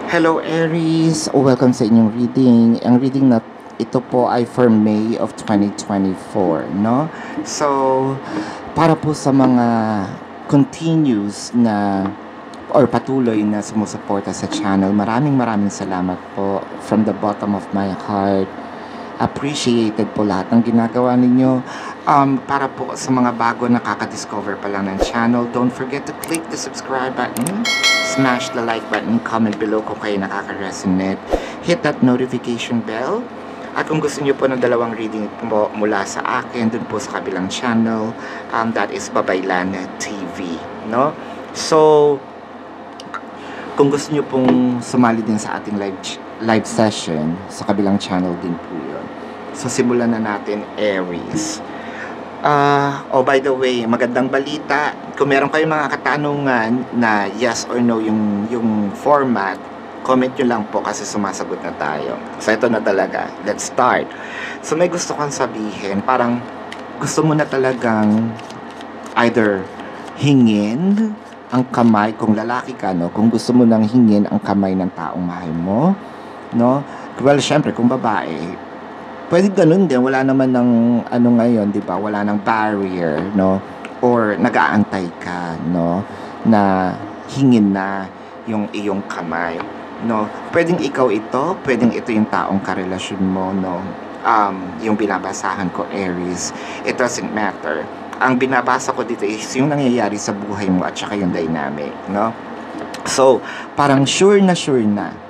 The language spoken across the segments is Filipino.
Hello Aries! Welcome sa inyong reading. Ang reading na ito po ay for May of 2024, no? So, para po sa mga continuous na or patuloy na sumusuporta sa channel, maraming salamat po from the bottom of my heart. Appreciated po lahat ng ginagawa ninyo. Para po sa mga bago nakaka-discover pa lang ng channel, don't forget to click the subscribe button, smash the like button, comment below kung kayo nakaka-resonate, hit that notification bell. At kung gusto niyo po ng dalawang reading po mula sa akin, dun po sa kabilang channel, that is Babaylan TV, no? So, kung gusto niyo pong sumali din sa ating live session, sa kabilang channel din po yun. So, simulan na natin, Aries. By the way, magandang balita. Kung meron kayong mga katanungan na yes or no yung format, comment nyo lang po kasi sumasagot na tayo. So, ito na talaga. Let's start. So, may gusto kang sabihin. Parang gusto mo na talagang either hingin ang kamay, kung lalaki ka, no? Kung gusto mo nang hingin ang kamay ng taong mahal mo, no? Well, syempre, kung babae, pwede ganun din. Wala naman ng ano ngayon, di ba? Wala nang barrier, no? Or nag-aantay ka, no? Na hingin na yung iyong kamay, no? Pwedeng ikaw ito, pwedeng ito yung taong karelasyon mo, no? Yung binabasahan ko, Aries, it doesn't matter. Ang binabasa ko dito is yung nangyayari sa buhay mo at saka yung dynamic, no? So, parang sure na,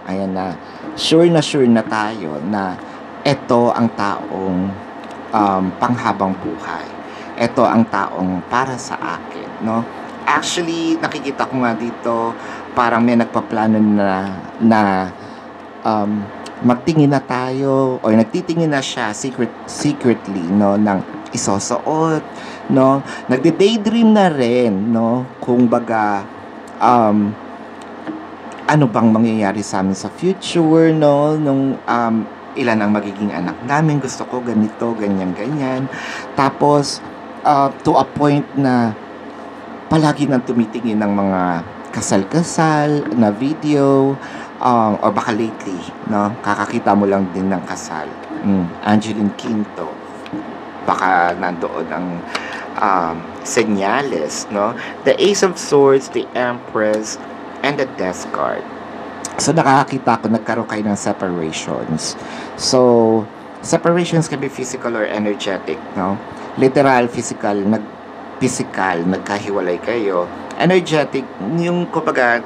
ayan na, sure na tayo na ito ang taong panghabang buhay. Ito ang taong para sa akin, no? Actually, nakikita ko nga dito, parang may nagpaplano na magtingin na tayo o nagtitingin na siya secretly, no, ng isusuot, no? Nagde-daydream na rin, no? Kung baga ano bang mangyayari sa amin sa future, no? Nung ilan ang magiging anak namin, gusto ko ganito, ganyan. Tapos, to a point na palagi nang tumitingin ng mga kasal-kasal na video, or baka lately, no? Kakakita mo lang din ng kasal. Angeline Quinto. Baka nandoon ang senyales, no? The Ace of Swords, the Empress, and the Death card. So, nakakita ko, nagkaroon kayo ng separations. So, separations can be physical or energetic, no? Literal, physical, nagkahiwalay kayo. Energetic, yung kumbaga,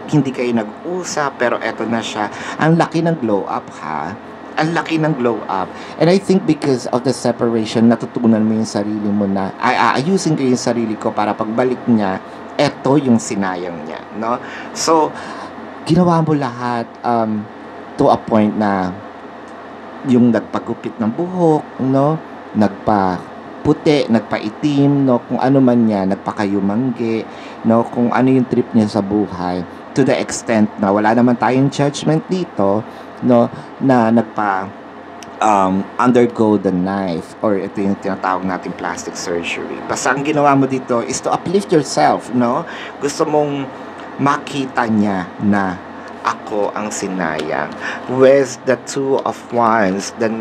hindi kayo nag-usap, pero eto na siya. Ang laki ng glow up, ha? Ang laki ng glow up. And I think because of the separation, natutunan mo yung sarili mo na, ayusin ko yung sarili ko para pagbalik niya, eto yung sinayang niya, no? So, ginawa mo lahat to a point na yung nagpagupit ng buhok, no? Nagpaputi, nagpaitim, no? Kung ano man niya, nagpakayumangge, no? Kung ano yung trip niya sa buhay, to the extent na wala naman tayong judgment dito, no? Na undergo the knife, or ito yung tinatawag natin plastic surgery. Basta ang ginawa mo dito is to uplift yourself, no? Gusto mong makita niya na ako ang sinayang. With the Two of Wands, the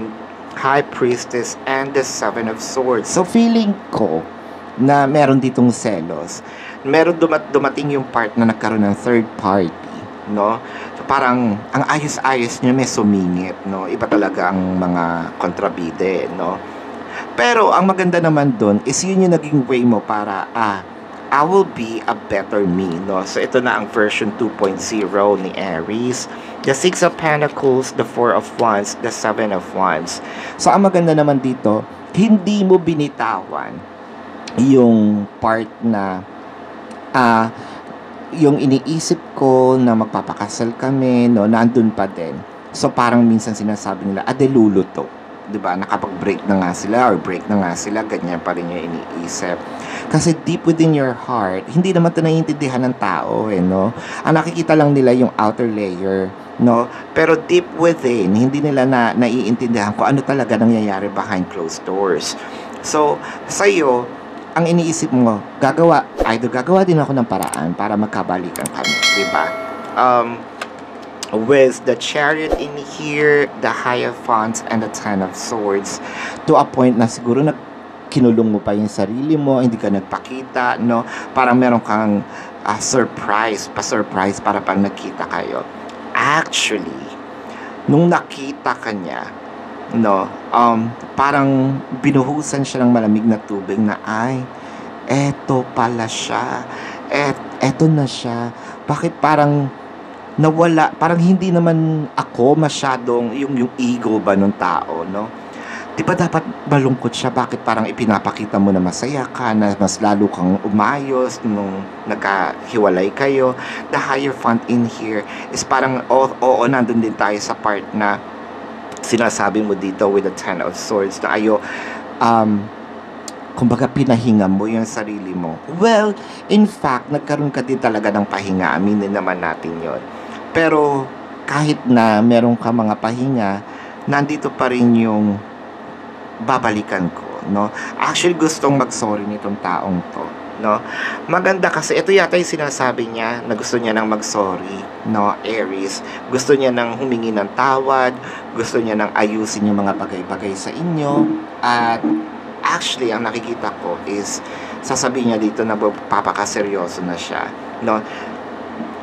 High Priestess, and the Seven of Swords. So, feeling ko na meron ditong selos. Meron dumating yung part na nagkaroon ng third party, no? So, parang ang ayos-ayos niya may sumingit, no? Iba talaga ang mga kontrabide, no? Pero ang maganda naman doon is yun yung naging way mo para I will be a better me, no? So, ito na ang version 2.0 ni Aries. The Six of Pentacles, the Four of Wands, the Seven of Wands. So, ang maganda naman dito, hindi mo binitawan yung part na yung iniisip ko na magpapakasal kami, no? Nandun pa din. So, parang minsan sinasabi nila, adelulo to. Diba, nakapag-break na nga sila or break na nga sila, ganyan pa rin yung iniisip. Kasi deep within your heart, hindi naman ito naiintindihan ng tao, no? Ang nakikita lang nila yung outer layer, no? Pero deep within, hindi nila naiintindihan kung ano talaga nangyayari behind closed doors. So, sa'yo, ang iniisip mo, either gagawa din ako ng paraan para magkabalikan kami, diba? with the Chariot in here, the Hierophant, and the Ten of Swords, to a point na siguro kinulong mo pa yung sarili mo, hindi ka nagpakita, no? Parang meron kang surprise para pag nakita kayo. Actually, nung nakita ka niya, no, parang binuhusan siya ng malamig na tubig na, ay, eto pala siya, eto na siya. Bakit parang nawala, parang hindi naman ako masyadong yung ego ba nung tao, no? Di ba dapat malungkot siya? Bakit parang ipinapakita mo na masaya ka, na mas lalo kang umayos nung nagkahiwalay kayo? The Hierophant in here is parang, oo, nandun din tayo sa part na sinasabi mo dito with the Ten of Swords na kumbaga pinahinga mo yung sarili mo. Well, in fact, nagkaroon ka din talaga ng pahinga. Aminin naman natin yon. Pero kahit na meron ka mga pahinga, nandito pa rin yung babalikan ko, no? Actually, gustong mag-sorry nitong taong to, no? Maganda kasi, ito yata yung sinasabi niya na gusto niya nang mag-sorry, no? Aries. Gusto niya nang humingi ng tawad, gusto niya nang ayusin yung mga bagay-bagay sa inyo, at actually, ang nakikita ko is, sasabihin niya dito na papakaseryoso na siya, no?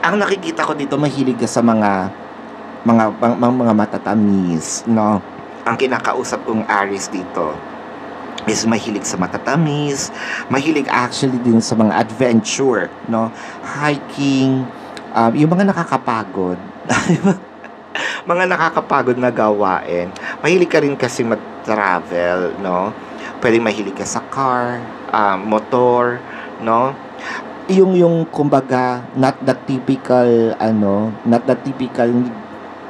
Ang nakikita ko dito, mahilig ka sa mga matatamis, no? Ang kinakausap kong Aries dito is mahilig sa matatamis, mahilig actually din sa mga adventure, no? Hiking, yung mga nakakapagod, mga nakakapagod na gawain. Mahilig ka rin kasi mag-travel, no? Pwedeng mahilig ka sa car, motor, no? Yung kumbaga, not the typical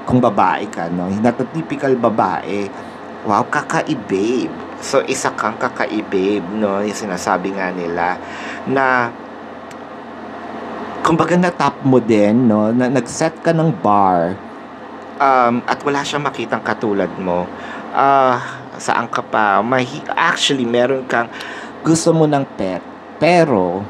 kung babae ka, no? Not the typical babae. Wow, kakaibib. So, isa kang kakaibib, no? Yung sinasabi nga nila na kumbaga na-top mo din, no? Na nag-set ka ng bar, at wala siyang makitang katulad mo. Saan ka pa? Actually, meron kang gusto mo ng pet, pero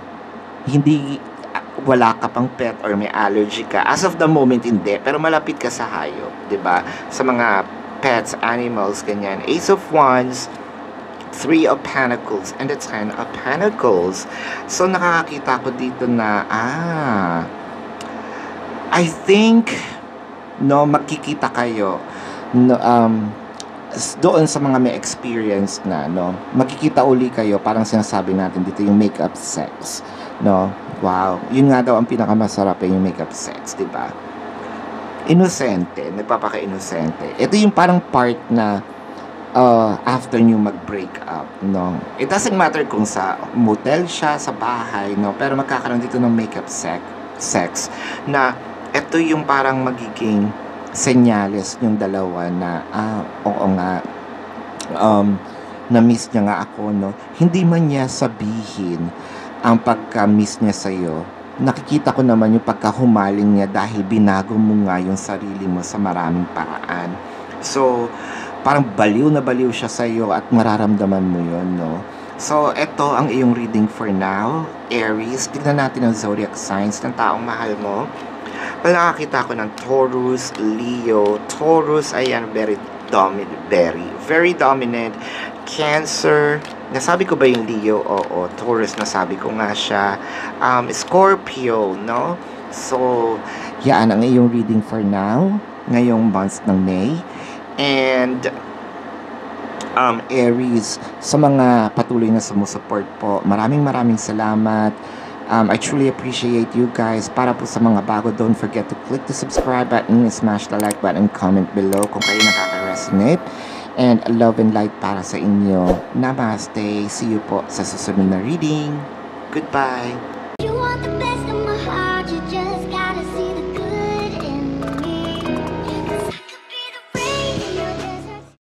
wala ka pang pet or may allergy ka. As of the moment, hindi. Pero malapit ka sa hayop, 'di ba? Sa mga pets, animals, ganyan. Ace of Wands, Three of Pentacles, and the Ten of Pentacles. So, nakakakita ko dito na, I think, no, magkikita kayo, no, doon sa mga may experience na, no, magkikita uli kayo, parang sinasabi natin dito, yung make-up sex, no. Wow, yun nga daw ang pinakamasarap yung make-up sex, di ba? Inosente, nagpapaka-inosente. Ito yung parang part na after nyo mag-break up, no? It doesn't matter kung sa motel siya, sa bahay, no? Pero magkakaroon dito ng make-up sex na ito yung parang magiging senyales yung dalawa na, oo nga, na-miss niya nga ako, no? Hindi man niya sabihin ang pagka-miss niya sa'yo, nakikita ko naman yung pagkahumaling niya dahil binago mo nga yung sarili mo sa maraming paraan. So, parang baliw na baliw siya sa'yo at mararamdaman mo yun, no? So, eto ang iyong reading for now, Aries. Tignan natin ang zodiac signs ng taong mahal mo. Well, nakakita ko ng Taurus, Leo. Taurus, ayan, very dominant. Cancer, nasabi ko ba yung Leo? Oo, Taurus, nasabi ko nga siya. Scorpio, no? So, yan ang iyong reading for now, ngayong month ng May. And, Aries, sa mga patuloy na sumusupport po, maraming salamat. I truly appreciate you guys. Para po sa mga bago, don't forget to click the subscribe button, smash the like button, comment below kung kayo nakaka-resonate. And love and light para sa inyo. Namaste. See you po sa susunod na reading. Goodbye. You want the best.